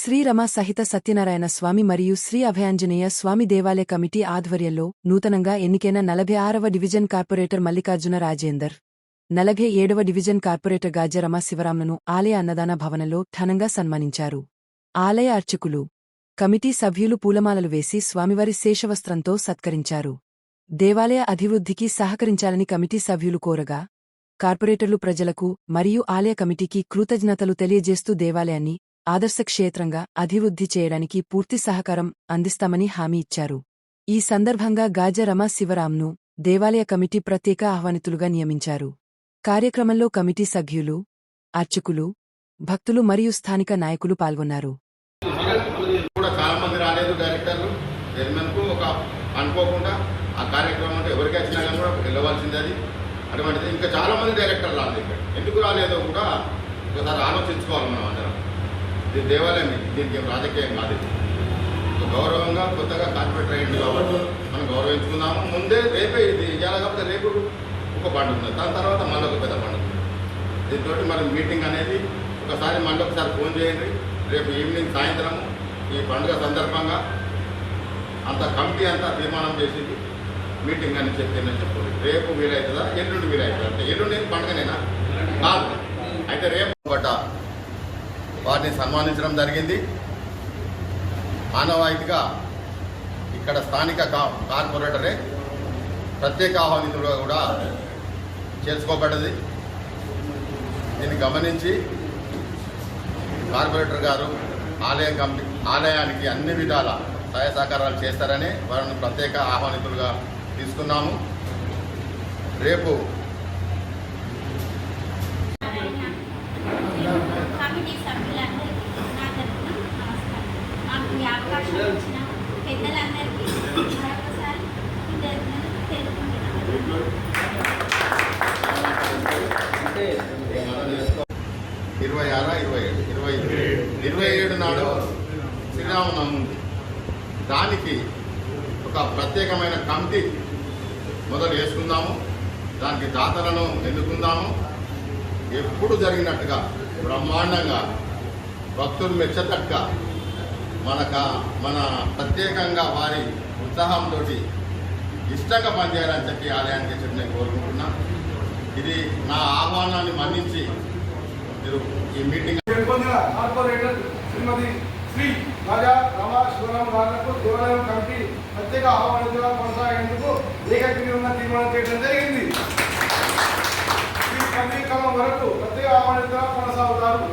శ్రీ రమ సహిత సత్యనారాయణ స్వామి మరియు శ్రీ అభయాంజనేయ స్వామి దేవాలయ కమిటీ ఆధ్వర్యంలో నూతనంగా ఎన్నికైన 46వ డివిజన్ కార్పొరేటర్ మల్లికార్జున రాజేందర్, 47వ డివిజన్ కార్పొరేటర్ గాజ రమ శివరాంలను ఆలయ అన్నదాన భవనంలో ఘనంగా సన్మానించారు. ఆలయ అర్చకులు, కమిటీ సభ్యులు పూలమాలలు వేసి స్వామివారి శేషవస్త్రంతో సత్కరించారు. దేవాలయ అభివృద్ధికి సహకరించాలని కమిటీ సభ్యులు కోరగా, కార్పొరేటర్లు ప్రజలకు మరియు ఆలయ కమిటీకి కృతజ్ఞతలు తెలియజేస్తూ దేవాలయాన్ని ఆదర్శ క్షేత్రంగా అభివృద్ధి చేయడానికి పూర్తి సహకారం అందిస్తామని హామీ ఇచ్చారు. ఈ సందర్భంగా గాజ రమ శివరాంను దేవాలయ కమిటీ ప్రత్యేక ఆహ్వానితులుగా నియమించారు. కార్యక్రమంలో కమిటీ సభ్యులు, అర్చకులు, భక్తులు మరియు స్థానిక నాయకులు పాల్గొన్నారు. అనుకోకుండా ఆ కార్యక్రమం అంటే ఎవరికి వచ్చినా కానీ కూడా వెళ్ళవలసింది. అది అటువంటిది ఇంకా చాలా మంది డైరెక్టర్లు రాలేదు. ఇక్కడ ఎందుకు రాలేదో కూడా ఒకసారి ఆలోచించుకోవాలి. మనం అందరం ఇది దేవాలయం, దీనికి ఏం రాజకీయం కాదు. గౌరవంగా కొత్తగా కార్పొరేటర్ అయింది కాబట్టి మనం గౌరవించుకున్నాము. ముందే రేపే ఇది ఇవ్వాలి కాబట్టి రేపు ఒక పండుగ ఉంది, దాని తర్వాత మళ్ళీ ఒక పెద్ద పండుగ. దీంతో మనం మీటింగ్ అనేది ఒకసారి మళ్ళీ ఒకసారి ఫోన్ చేయండి. రేపు ఈవినింగ్ సాయంత్రం ఈ పండుగ సందర్భంగా అంత కమిటీ అంతా తీర్మానం చేసింది మీటింగ్ అని చెప్పిందని చెప్పండి. రేపు వీలవుతుందా, ఎల్లుండి వీలవుతుందా అంటే ఎల్లుండి పండుగనేనా కాదు. అయితే రేపు బట్ట వారిని సన్మానించడం జరిగింది. ఆనవాయితీగా ఇక్కడ స్థానిక కార్పొరేటరే ప్రత్యేక ఆహ్వానితులుగా కూడా చేర్చుకోబడ్డది. దీన్ని గమనించి కార్పొరేటర్ గారు ఆలయానికి అన్ని విధాల సహాయ సహకారాలు చేస్తారని వారిని ప్రత్యేక ఆహ్వానితులుగా తీసుకున్నాము. రేపు ఇరవై 27 నాడు శ్రీరామనవమి ఉంది. దానికి ఒక ప్రత్యేకమైన కమిటీ మొదలు వేసుకుందాము. దానికి దాతలను ఎన్నుకుందాము. ఎప్పుడు జరిగినట్టుగా బ్రహ్మాండంగా భక్తులు మెచ్చతట్టుగా మన ప్రత్యేకంగా వారి ఉత్సాహంతో ఇష్టంగా పనిచేయాలని చెప్పి ఆలయానికి చెప్పి నేను కోరుకుంటున్నా. ఇది నా ఆహ్వానాన్ని మన్నించి మీరు ఈ మీటింగ్ కార్పొరేటర్ శ్రీమతి శ్రీ గాజ రమ శివరాం గారులకు దేవాలయం కమిటీ ప్రత్యేక ఆహ్వానితులుగా కొనసాగేందుకు ఏకగ్రీవంగా తీర్మానం చేయడం జరిగింది. ఈ కార్యక్రమం వరకు ప్రత్యేక ఆహ్వానితులుగా కొనసాగుతారు.